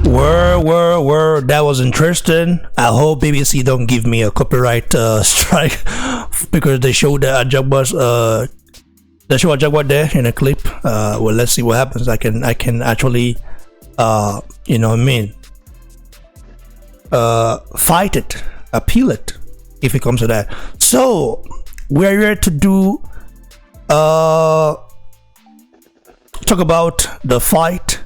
Where that was interesting. I hope BBC don't give me a copyright strike because they showed Ajagba's they show Ajagba there in a clip. Well, let's see what happens. I can actually you know what I mean, fight it, appeal it if it comes to that. So we're here to do talk about the fight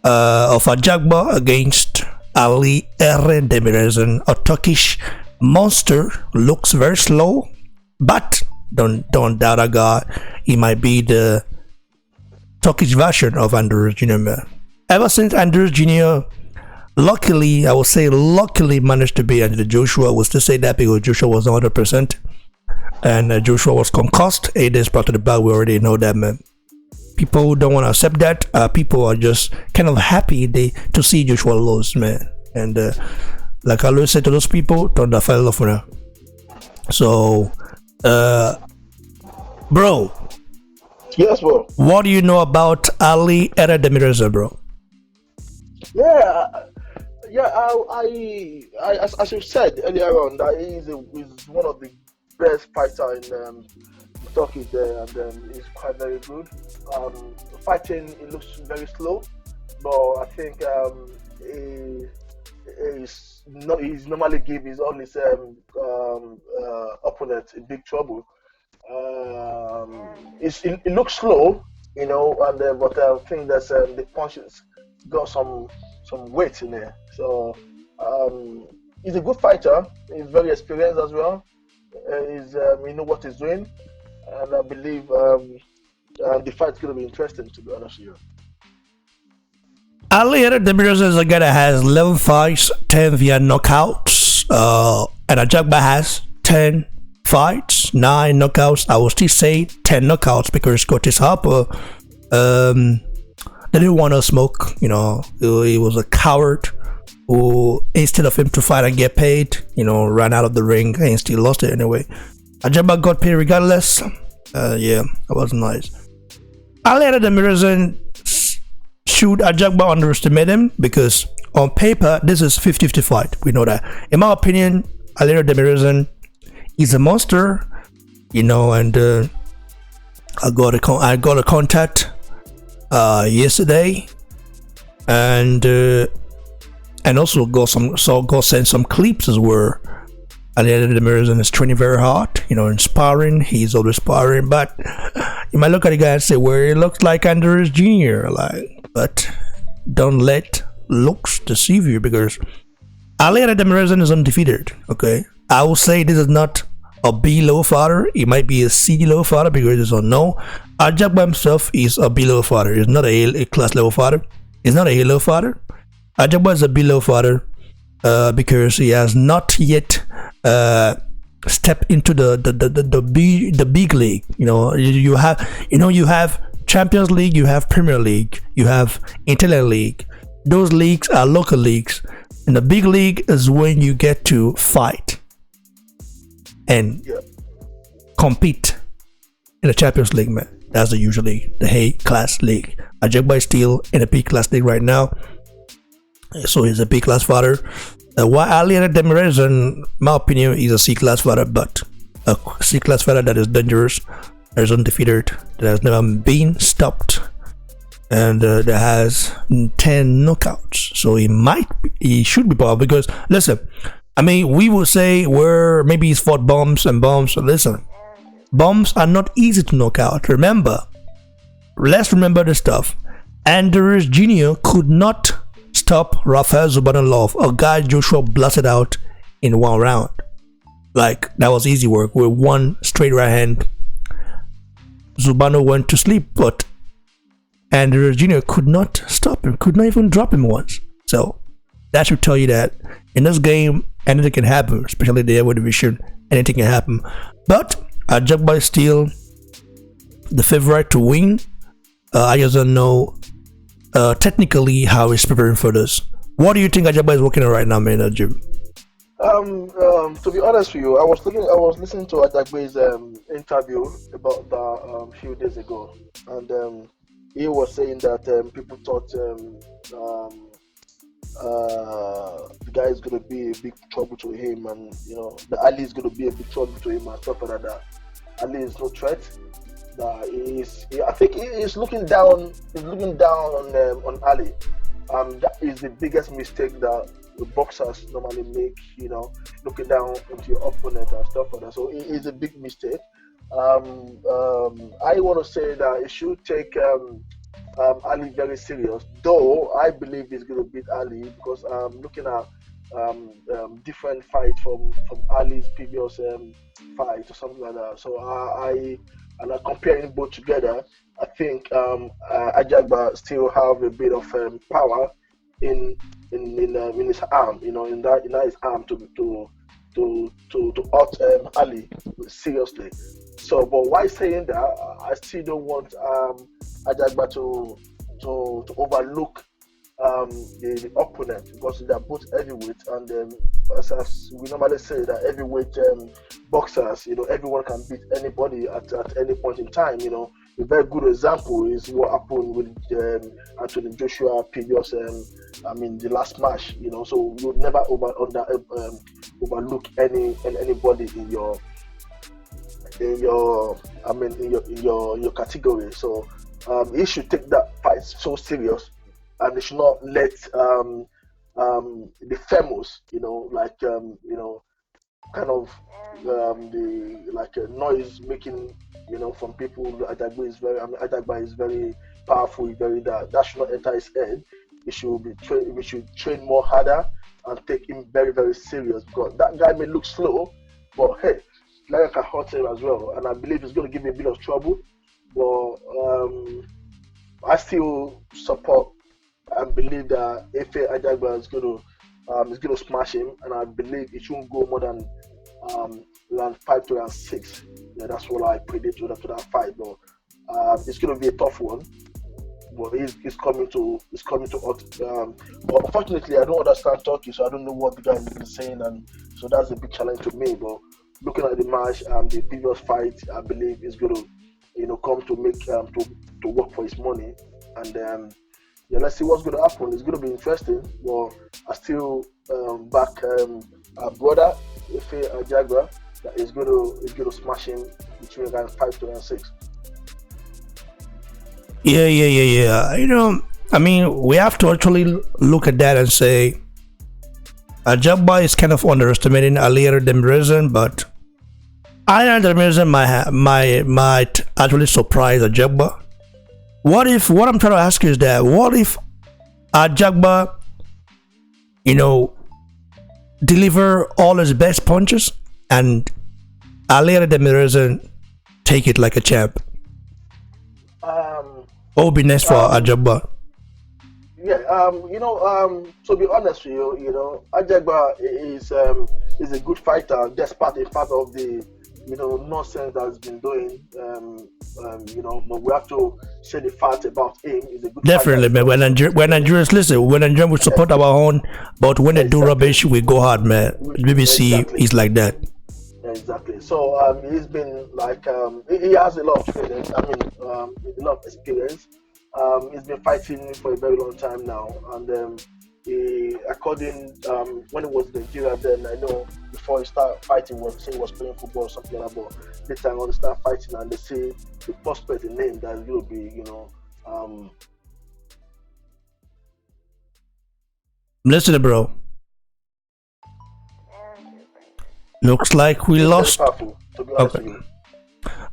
of Ajagba against Ali Eren Demirezen, a Turkish monster. Looks very slow, but don't doubt a guy. He might be the Turkish version of Andrews Jr. Man. Ever since Andrews Jr. luckily, I would say luckily managed to beat Anthony Joshua. I would still say that because Joshua was 100%, and Joshua was concussed 8 days prior to the bout. We already know that, man. People don't want to accept that. People are just kind of happy to see Joshua lose, man. And like I always say to those people, don't fell in love with her. So, bro. Yes, bro. What do you know about Ali Demirezen, bro? Yeah, as you said earlier on, that he's one of the best fighter in Turkey there, and he's quite very good. Fighting, it looks very slow, but I think he's normally give his own opponent in big trouble. It looks slow, you know, and but I think that the punches got some weight in there. So he's a good fighter. He's very experienced as well. He know what he's doing, and I believe the fight's going to be interesting, to be honest with you. Ali Demirezen is a guy that has 11 fights, 10 via knockouts, and Ajagba has 10 fights, 9 knockouts. I will still say 10 knockouts because Curtis Harper they didn't want to smoke. You know, he was a coward who, instead of him to fight and get paid, you know, ran out of the ring and still lost it anyway. Ajagba got paid regardless. Yeah, that was nice. Ali Demirezen should Ajagba underestimate him because on paper this is 50-50 fight. We know that. In my opinion, Ali Demirezen is a monster, you know, and I got a contact yesterday, and also got sent some clips as where Ali Demirezen is training very hard, you know, inspiring. He's always sparring, but you might look at the guy and say, well, he looks like Andrews Jr. But don't let looks deceive you because Ali Demirezen is undefeated. Okay, I will say this is not a B-low fighter. It might be a C-low fighter because it's unknown. Ajagba himself is a B-low fighter. He's not a class level fighter. He's not a A-low fighter. Ajagba is a B-low fighter because he has not yet stepped into the big league. You know, you have Champions League, you have Premier League, you have Italian League. Those leagues are local leagues, and the big league is when you get to fight and compete in the Champions League, man. That's usually the A class league. Ajagba is still in a B class league right now, so he's a B class fighter. While Ali Demirezen, my opinion, is a C class fighter, but a C class fighter that is dangerous, that is undefeated, that has never been stopped, and that has 10 knockouts. So he should be powerful because listen, I mean, we will say where maybe he's fought bombs and bombs. Listen, bombs are not easy to knock out. Let's remember this stuff. Andrews Jr. could not stop Rafael Zubanov, a guy Joshua blasted out in one round. Like, that was easy work with one straight right hand. Zubano went to sleep, but Andrews Jr. could not stop him, could not even drop him once. So that should tell you that in this game, anything can happen, especially the heavyweight division. Anything can happen. But Ajagba is still the favorite to win. I just don't know technically how he's preparing for this. What do you think Ajagba is working on right now, man, Jim? To be honest with you, I was listening to Ajagba's interview about that few days ago, and he was saying that people thought the guy is going to be a big trouble to him, and the Ali is going to be a big trouble to him and stuff like that. Ali is no threat. I think he's looking down. He's looking down on Ali. That is the biggest mistake that the boxers normally make. Looking down into your opponent and stuff like that. So it is a big mistake. I want to say that he should take Ali very serious. Though I believe he's going to beat Ali because I'm looking at different fights from Ali's previous fight or something like that. So I'm comparing both together. I think Ajagba still have a bit of power in his arm, in his arm to hurt Ali seriously. So, but why saying that? I still don't want Ajagba to overlook the opponent because they're both heavyweight, and as we normally say that heavyweight boxers, everyone can beat anybody at any point in time. A very good example is what happened with Anthony Joshua previous, the last match. So you never overlook anybody in your category. So he should take that fight so serious, and they should not let the famous, kind of the noise making, from people. Ajagba is very powerful, very that should not enter his head. We should train more harder and take him very, very serious because that guy may look slow, but hey, Lion can hurt him as well, and I believe he's going to give him a bit of trouble. But I still support and believe that Efe Ajagba is going to smash him, and I believe it shouldn't go more than round 5 to round 6. Yeah, that's what I predict to that fight. But it's going to be a tough one. But he's coming to but unfortunately, I don't understand Turkey, so I don't know what the guy is saying, and so that's a big challenge to me. But looking at the match and the previous fight, I believe he's going to come to make to work for his money, and let's see what's going to happen. It's going to be interesting. But I still back our brother Efe Ajagba that is going to smash him between round 5 to round 6. Yeah. I mean, we have to actually look at that and say Ajagba is kind of underestimating Ali Demirezen, but Ali Demirezen might actually surprise Ajagba. What I'm trying to ask is that what if Ajagba, deliver all his best punches and Ali Demirezen take it like a champ? What would be next for Ajagba? Yeah, to be honest with you, Ajagba is a good fighter, despite a part of the nonsense that he's been doing. But we have to say the fact about him. He's a good Definitely, fighter. man. When Nigerians we support our own, but when they do rubbish, we go hard, man. BBC is like that. Exactly. So he's been he has a lot of training. A lot of experience. He's been fighting for a very long time now, and when he was in Nigeria, then I know before he started fighting, he was playing football or something like that. But later on, he started fighting, and they say the prospect, the name that will be, Listen, bro. Looks like we lost. Powerful, to be honest with you.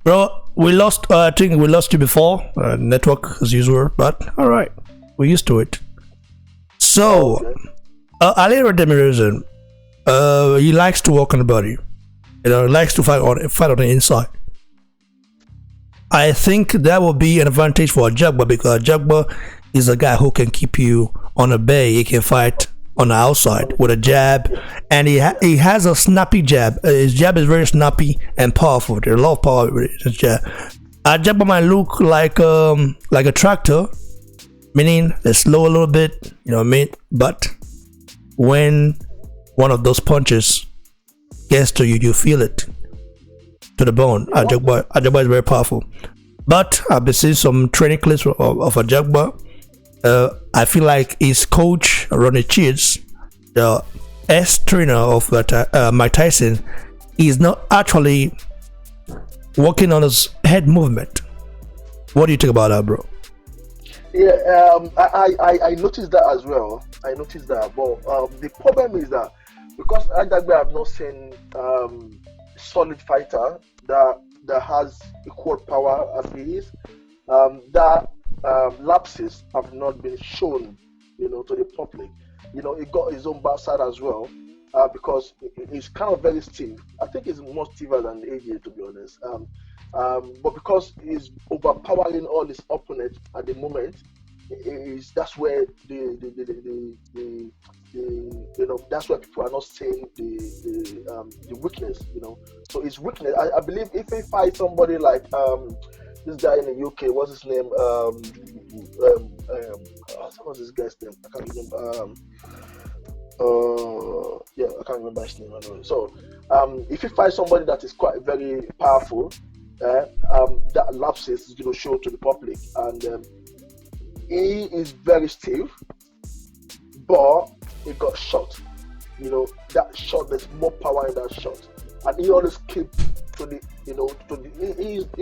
Bro, we lost. I think we lost you before. Network as usual, but all right, we're used to it. So, Ali Demirezen, he likes to work on the body. Likes to fight on the inside. I think that will be an advantage for Ajagba because Ajagba is a guy who can keep you on a bay. He can fight on the outside with a jab, and he has a snappy jab. His jab is very snappy and powerful. There's a lot of power with his jab. Ajagba might look like a tractor, meaning it's slow a little bit, but when one of those punches gets to you, you feel it to the bone. Ajagba is very powerful. But I've been seeing some training clips of Ajagba. I feel like his coach coach, Ronnie Cheats, the ex-trainer of Mike Tyson, is not actually working on his head movement. What do you think about that, bro? Yeah, I noticed that as well. I noticed that, but the problem is that because Ajagba have not seen solid fighter that has equal power as he is, that lapses have not been shown, to the public. He got his own bad side as well, because he's kind of very stiff. I think he's more stiffer than AJ, to be honest. But because he's overpowering all his opponents at the moment, that's where that's where people are not seeing the weakness. So his weakness, I believe, if he fights somebody like this guy in the UK, what's his name? What's this guy's name? I can't remember. Yeah, I can't remember his name. Anyway. So, if he fights somebody that is quite very powerful, that lapses is going to show to the public, and he is very stiff, but he got shot. That shot, there's more power in that shot, and he always keep to the, he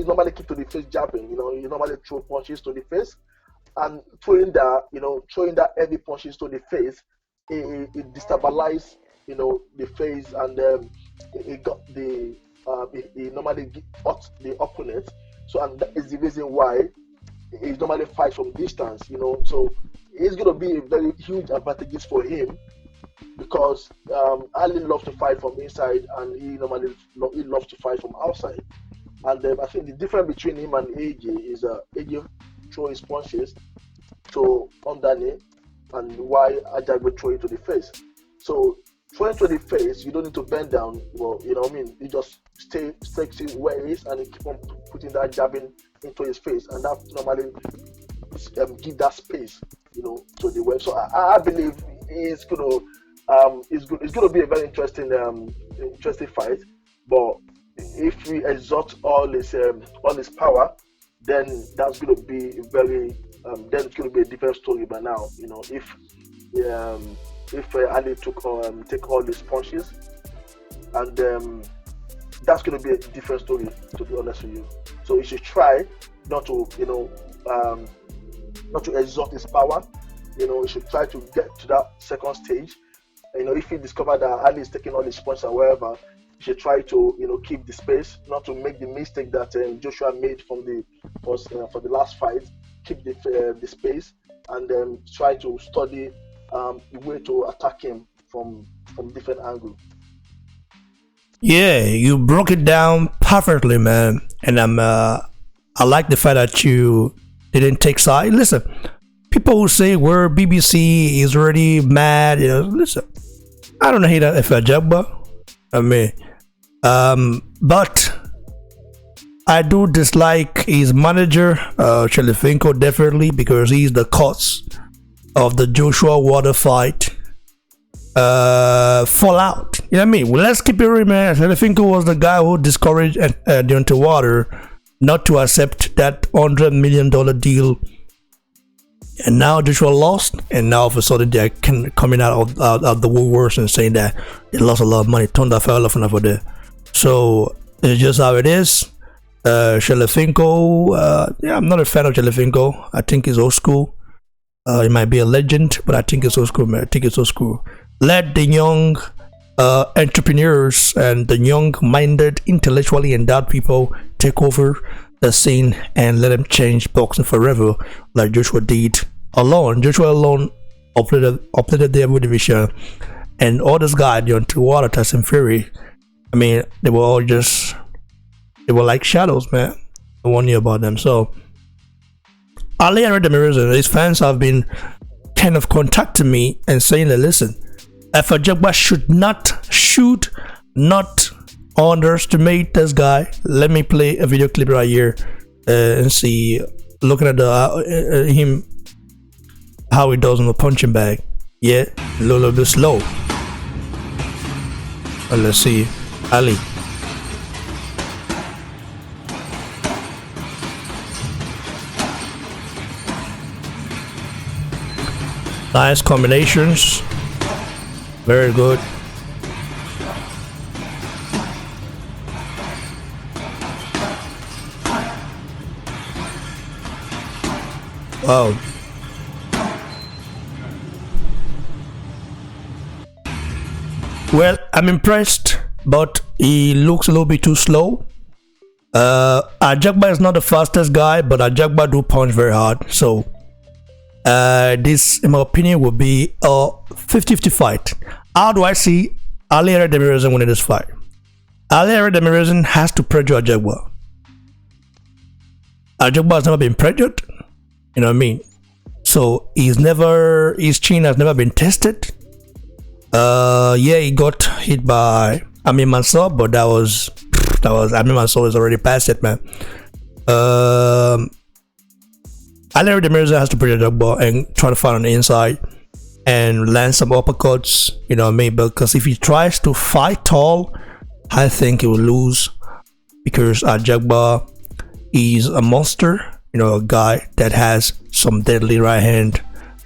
normally keep to the face jabbing. He normally throw punches to the face, and throwing that heavy punches to the face, it destabilize, the face, and it got the he normally hurt the opponent. So, and that is the reason why he normally fight from distance. So it's gonna be a very huge advantage for him, because Ali loves to fight from inside, and he loves to fight from outside. And I think the difference between him and AJ is AJ throw his punches to underneath, and why Ajagba throw it to the face. So throwing to the face, you don't need to bend down. Well, you just stay where he is, and you keep on putting that jabbing into his face, and that normally give that space, to the web. So I believe it's gonna be a very interesting fight. But if we exert all his power, then that's gonna be then it's gonna be a different story by now. If Ali take all these punches, and that's gonna be a different story, to be honest with you. So he should try not to exert his power. He should try to get to that second stage. If he discover that Ali is taking all his punches or wherever, he should try to keep the space, not to make the mistake that Joshua made for the last fight. Keep the space, and try to study the way to attack him from different angles. Yeah, you broke it down perfectly, man. And I like the fact that you didn't take side. Listen, people who say we're BBC is already mad, listen, I don't hate Efe Ajagba. I mean, but I do dislike his manager, Shelefinko, definitely, because he's the cause of the Joshua Water fight fallout. You know what I mean? Well, let's keep it real, man. Shelefinko was the guy who discouraged Deontay Wilder not to accept that $100 million deal. And now Joshua lost, and now all of a sudden they're coming out of the woodworks and saying that they lost a lot of money. Thunder fell off over there. So it's just how it is. Shelefinko, yeah, I'm not a fan of Shelefinko. I think he's old school. He might be a legend, but I think it's old school, man. I think it's old school. Let the young entrepreneurs and the young-minded, intellectually endowed people take over the scene and let them change boxing forever, like Joshua did alone. Joshua alone uplifted the heavy division, and all this guy, Deontay Wilder, Tyson Fury, I mean, they were like shadows, man. I warn you about them. So Ali and Eren Demirezen, his fans have been kind of contacting me and saying that, listen, Efe Ajagba should not underestimate this guy. Let me play a video clip right here and see, looking at him, how he does on the punching bag. Yeah, a little bit slow. But let's see, Ali. Nice combinations. Very good. Wow. Well, I'm impressed, but he looks a little bit too slow. Ajagba is not the fastest guy, but Ajagba do punch very hard. So this, in my opinion, will be a 50-50 fight. How do I see Ali Demirezen winning this fight? Ali Demirezen has to pressure Ajagba. Ajagba has never been pressured. You know what I mean? So his chin has never been tested. Yeah, he got hit by Amin Mansour, but that was Amin Mansour is already past it, man. Ali Demirezen has to pressure Ajagba and try to fight on the inside and land some uppercuts. You know what I mean? Because if he tries to fight tall, I think he will lose, because Ajagba is a monster. You know, a guy that has some deadly right hand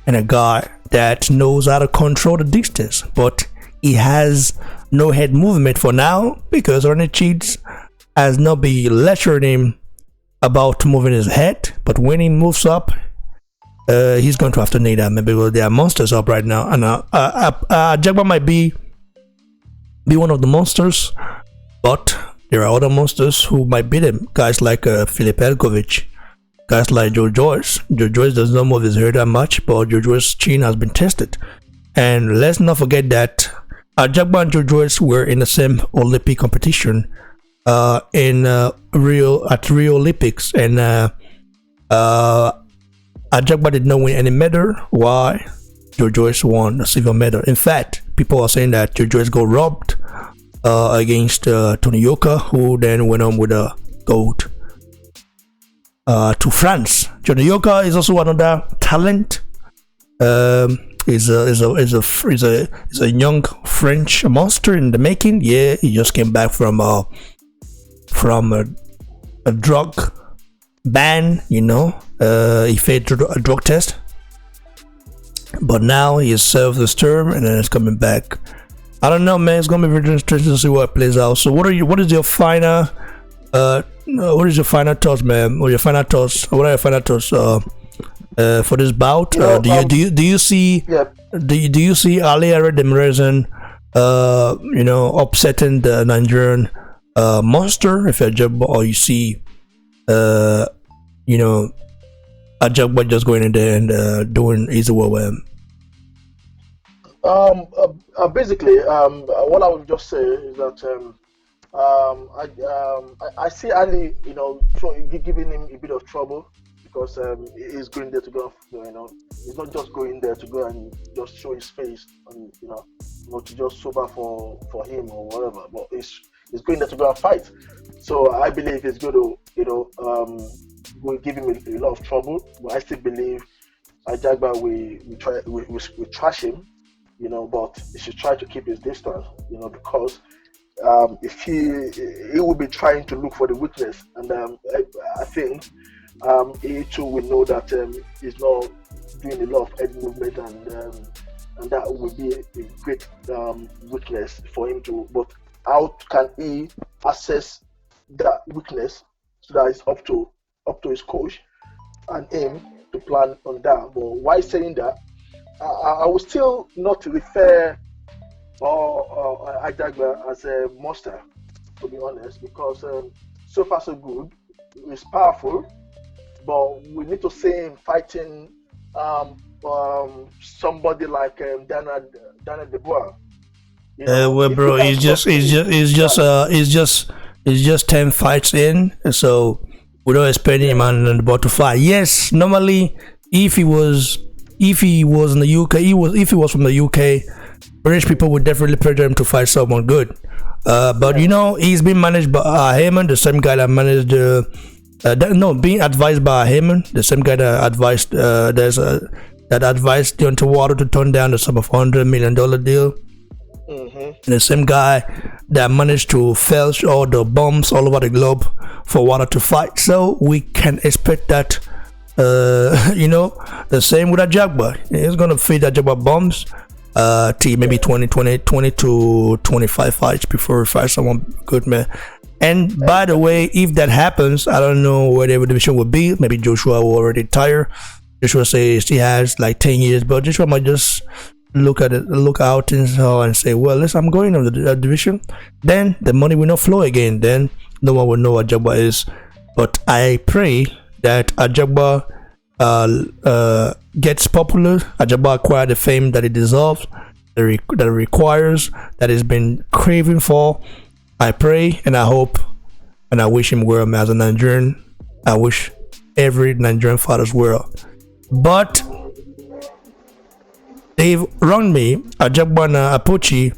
and a guy that knows how to control the distance, but he has no head movement for now because Ronnie Cheats has not been lecturing him about moving his head. But when he moves up, he's going to have to need that, maybe, because there are monsters up right now, and Ajagba might be one of the monsters, but there are other monsters who might beat him. Guys like Filip Elkovic. Guys like Joe Joyce. Joe Joyce does not move his hair that much, but Joe Joyce's chin has been tested. And let's not forget that Ajagba and Joe Joyce were in the same Olympic competition in Rio Olympics, and Ajagba did not win any medal, while Joe Joyce won a silver medal. In fact, people are saying that Joe Joyce got robbed against Tony Yoka, who then went on with a gold to France. Johnny Yoka is also another talent. Is a young French monster in the making. Yeah, he just came back from a drug ban. You know, he failed a drug test, but now he has served his term and then he's coming back. I don't know, man. It's gonna be very interesting to see what plays out. So, what is your final? What is your final thoughts, man? Or your final thoughts? What are your final thoughts for this bout? Do you see do you see Ali Demirezen upsetting the Nigerian monster, Efe Ajagba, or you see Ajagba just going in there and doing easy work with him? Basically, what I would just say is that I see Ali, giving him a bit of trouble, because he's going there to go, he's not just going there to go and just show his face and to just sober for him or whatever, but he's going there to go and fight. So I believe he's going to will give him a lot of trouble, but I still believe Ajagba we trash him, but he should try to keep his distance, because if he will be trying to look for the weakness, and I think he too will know that he's not doing a lot of head movement, and that will be a great weakness for him to. But how can he assess that weakness so that it's up to his coach and him to plan on that? But why saying that, I will still not refer Ajagba as a monster, to be honest, because so far so good. He's powerful, but we need to see him fighting somebody like Dana Dubois. Well, bro, it's just 10 fights in, so we don't expect him about to fight. Yes, normally if he was in the UK, if he was from the UK, British people would definitely pressure him to fight someone good. But he's been managed by Heyman, the same guy that managed being advised by Heyman, the same guy that advised that advised Deontay Wilder to turn down the sum of $100 million deal. And the same guy that managed to felch all the bombs all over the globe for Wilder to fight. So we can expect that You know, the same with Ajagba. He's gonna feed Ajagba bombs. Till maybe 20 to 25 fights before we fight someone good, man. And by the way, if that happens, I don't know where the division will be. Maybe Joshua will already retire. Joshua says he has like 10 years, but Joshua might just look at it, look out and say, well, listen, I'm going on the division. Then the money will not flow again. Then no one will know what Ajagba is. But I pray that Ajagba gets popular. Ajagba acquire the fame that it deserves, that it requires, that he's been craving for. I pray and I hope and I wish him well. As a Nigerian, I wish every Nigerian father's well. But they've wronged me. Ajagba and Apochi,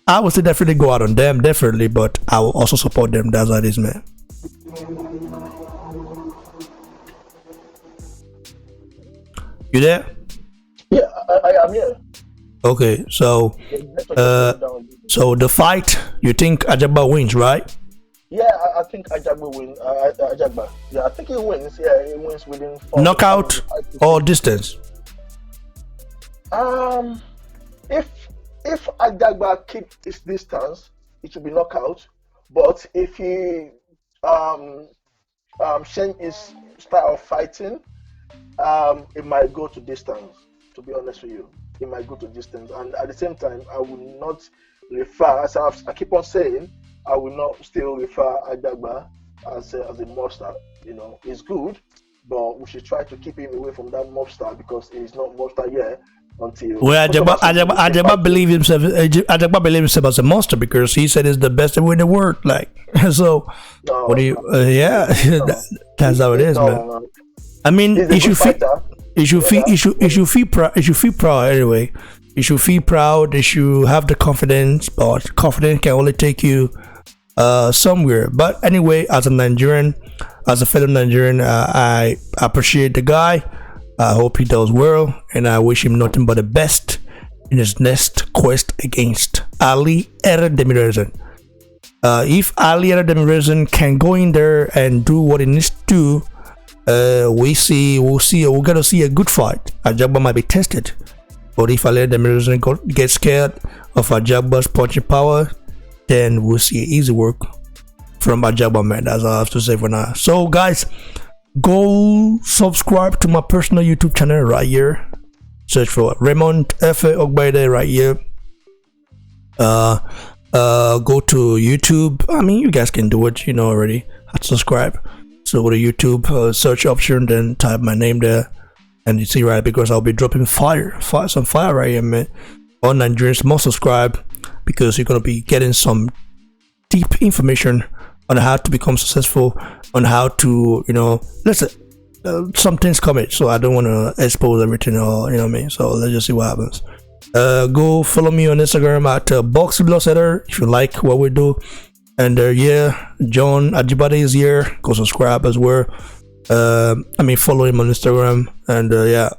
I would say definitely go out on them, definitely, but I will also support them. That's how it is, man. You there? Yeah, I am here. Okay, so the fight, you think Ajagba wins, right? Yeah, I think Ajagba wins. Ajagba. Yeah, I think he wins. Yeah, he wins within 4 knockout or distance? If Ajagba keeps his distance, it should be knockout. But if he change his style of fighting, it might go to distance. To be honest with you, it might go to distance. And at the same time, I will not refer, as I keep on saying, I will not still refer Ajagba as a mobster. You know, he's good, but we should try to keep him away from that mobster because he's not mobster yet. Until well, Ajagba believes himself. Ajagba believes himself as a monster because he said he's the best in the world. Like so, no, what do you? Yeah, that's how it is, man. I mean, you should feel proud anyway. You should feel proud. You should have the confidence, but confidence can only take you somewhere. But anyway, as a Nigerian, as a fellow Nigerian, I appreciate the guy. I hope he does well, and I wish him nothing but the best in his next quest against Ali Demirezen. If Ali Demirezen can go in there and do what he needs to do, we're gonna see a good fight. Ajagba might be tested, but if Ali Demirezen gets scared of Ajagba's punching power, then we'll see easy work from Ajagba, man. That's all I have to say for now. So, guys, go subscribe to my personal YouTube channel right here. Search for Raymond Efe Ajagba right here. Go to YouTube. I mean, you guys can do it, you know already. Subscribe. So go to YouTube, search option, then type my name there, and you see right, because I'll be dropping some fire right here, man. All Nigerians must subscribe because you're gonna be getting some deep information on how to become successful, on how to, you know, listen, something's coming, so I don't want to expose everything, or you know what I mean. So let's just see what happens. Go follow me on Instagram at Boxing Block Setter if you like what we do. And yeah, John Ajibade is here. Go subscribe as well. I mean, follow him on Instagram. And yeah,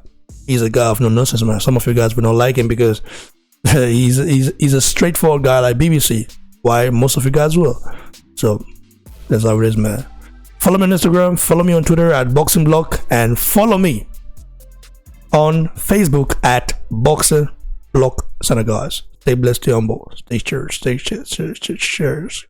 he's a guy of no nonsense, man. Some of you guys will not like him because he's a straightforward guy like BBC. Why most of you guys will. So that's how it is, man. Follow me on Instagram. Follow me on Twitter at Boxing Block, and follow me on Facebook at Boxing Block Center, guys. Stay blessed, stay humble, stay cheers, stay cheers.